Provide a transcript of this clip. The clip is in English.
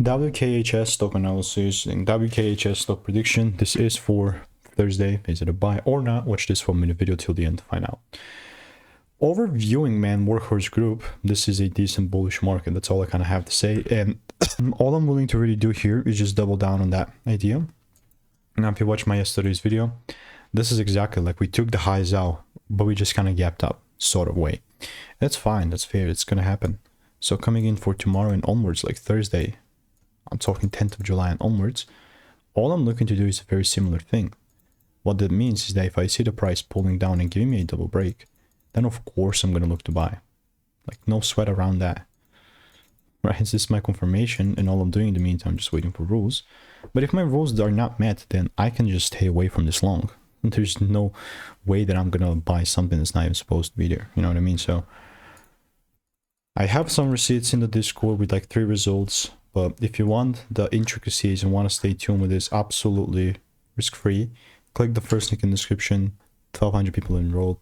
WKHS stock analysis and WKHS stock prediction. This is for Thursday. Is it a buy or not? Watch this 4-minute video till the end to find out. Overviewing, man, Workhorse group, this is a decent bullish market. That's all I kind of have to say. And all I'm willing to really do here is just double down on that idea. Now, if you watch my yesterday's video, this is exactly like we took the highs out, but we just kind of gapped up sort of way. That's fine. That's fair. It's going to happen. So coming in for tomorrow and onwards, like Thursday, I'm talking 10th of July and onwards, all I'm looking to do is a very similar thing. What that means is that if I see the price pulling down and giving me a double break, then of course I'm going to look to buy. Like no sweat around that. Right, this is my confirmation, and all I'm doing in the meantime, I'm just waiting for rules. But if my rules are not met, then I can just stay away from this long. There's no way that I'm going to buy something that's not even supposed to be there. You know what I mean? So I have some receipts in the Discord with like 3 results, but if you want the intricacies and want to stay tuned with this absolutely risk-free, click the first link in the description. 1,200 people enrolled.